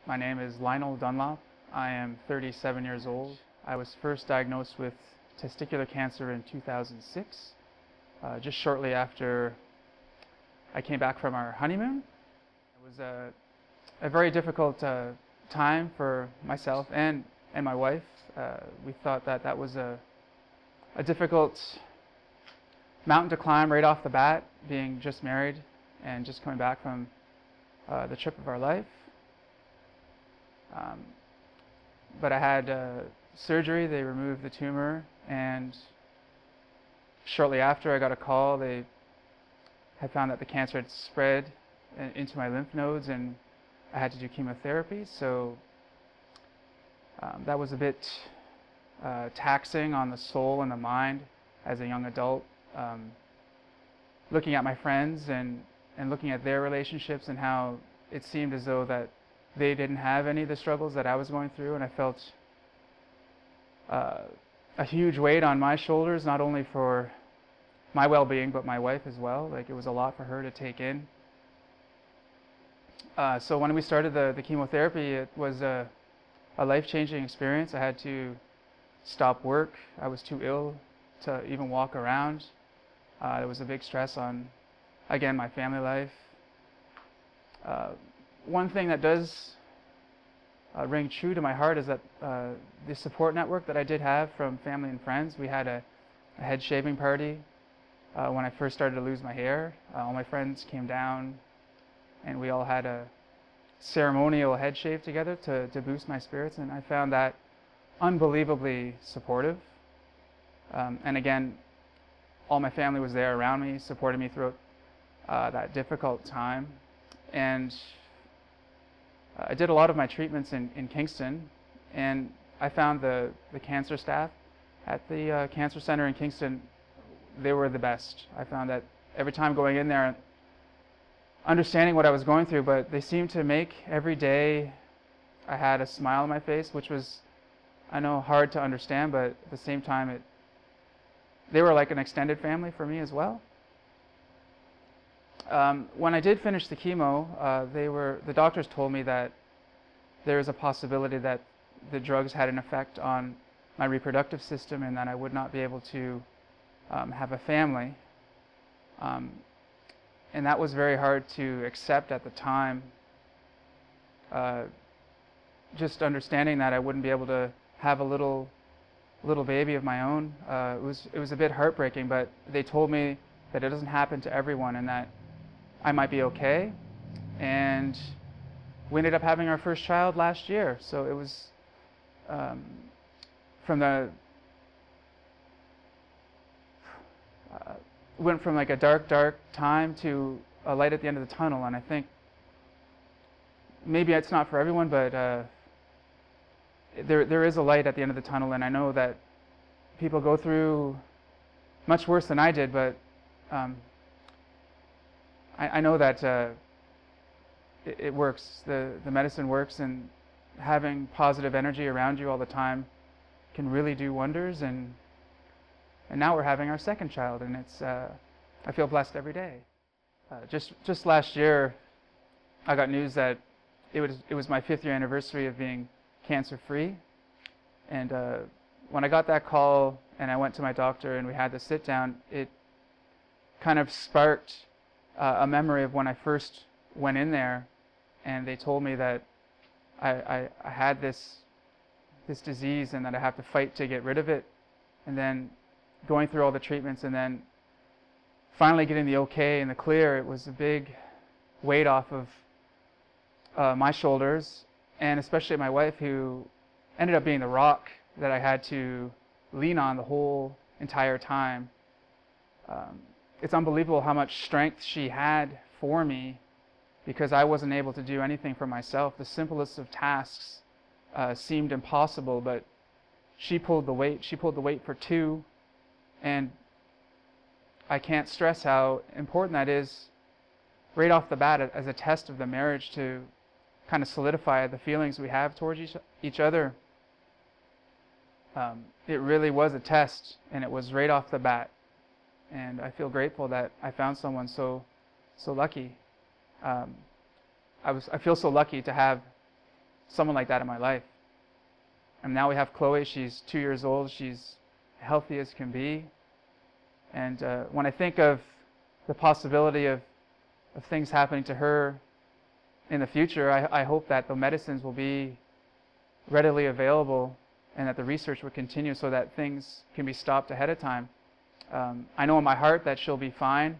My name is Lionel Dunlop. I am 37 years old. I was first diagnosed with testicular cancer in 2006, just shortly after I came back from our honeymoon. It was a very difficult time for myself and my wife. We thought that that was a difficult mountain to climb right off the bat, being just married and just coming back from the trip of our life. But I had surgery. They removed the tumor, and shortly after I got a call. They had found that the cancer had spread into my lymph nodes, and I had to do chemotherapy. So that was a bit taxing on the soul and the mind as a young adult. Looking at my friends and looking at their relationships and how it seemed as though that they didn't have any of the struggles that I was going through, and I felt a huge weight on my shoulders, not only for my well-being but my wife as well. Like, it was a lot for her to take in. So when we started the chemotherapy, it was a life-changing experience. I had to stop work. I was too ill to even walk around. There was a big stress on, again, my family life. One thing that does ring true to my heart is that the support network that I did have from family and friends. We had a head shaving party when I first started to lose my hair. All my friends came down, and we all had a ceremonial head shave together to boost my spirits, and I found that unbelievably supportive. And again, all my family was there around me, supporting me throughout that difficult time. And I did a lot of my treatments in Kingston, and I found the cancer staff at the cancer center in Kingston, they were the best. I found that every time going in there, understanding what I was going through, but they seemed to make every day I had a smile on my face, which was, I know, hard to understand, but at the same time, they were like an extended family for me as well. When I did finish the chemo, the doctors told me that there is a possibility that the drugs had an effect on my reproductive system and that I would not be able to have a family. And that was very hard to accept at the time. Just understanding that I wouldn't be able to have a little baby of my own, it was a bit heartbreaking, but they told me that it doesn't happen to everyone and that I might be okay. And we ended up having our first child last year. So it was went from like a dark time to a light at the end of the tunnel. And I think maybe it's not for everyone, but there is a light at the end of the tunnel, and I know that people go through much worse than I did, but I know that it works. The medicine works, and having positive energy around you all the time can really do wonders. And now we're having our second child, and it's I feel blessed every day. Just last year, I got news that it was my 5th year anniversary of being cancer-free, and when I got that call and I went to my doctor and we had the sit down, it kind of sparked a memory of when I first went in there, and they told me that I had this disease and that I have to fight to get rid of it, and then going through all the treatments and then finally getting the okay and the clear. It was a big weight off of my shoulders, and especially my wife, who ended up being the rock that I had to lean on the whole entire time. It's unbelievable how much strength she had for me, because I wasn't able to do anything for myself. The simplest of tasks seemed impossible, but she pulled the weight. She pulled the weight for 2, and I can't stress how important that is right off the bat as a test of the marriage, to kind of solidify the feelings we have towards each other. It really was a test, and it was right off the bat. And I feel grateful that I found someone so lucky. I feel so lucky to have someone like that in my life. And now we have Chloe. She's 2 years old. She's healthy as can be. And when I think of the possibility of things happening to her in the future, I hope that the medicines will be readily available and that the research will continue so that things can be stopped ahead of time. I know in my heart that she'll be fine,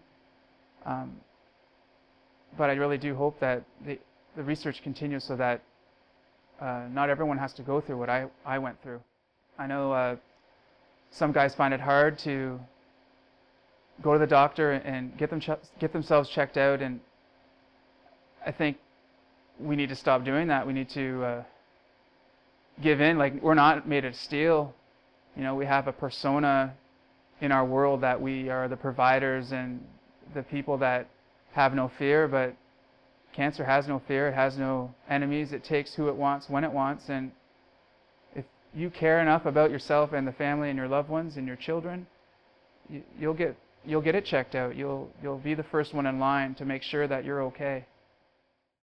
but I really do hope that the research continues so that not everyone has to go through what I went through. I know some guys find it hard to go to the doctor and get themselves checked out, and I think we need to stop doing that. We need to give in. Like, we're not made of steel. You know, we have a persona in our world that we are the providers and the people that have no fear, but cancer has no fear. It has no enemies. It takes who it wants when it wants, and if you care enough about yourself and the family and your loved ones and your children, you'll get it checked out. You'll be the first one in line to make sure that you're okay.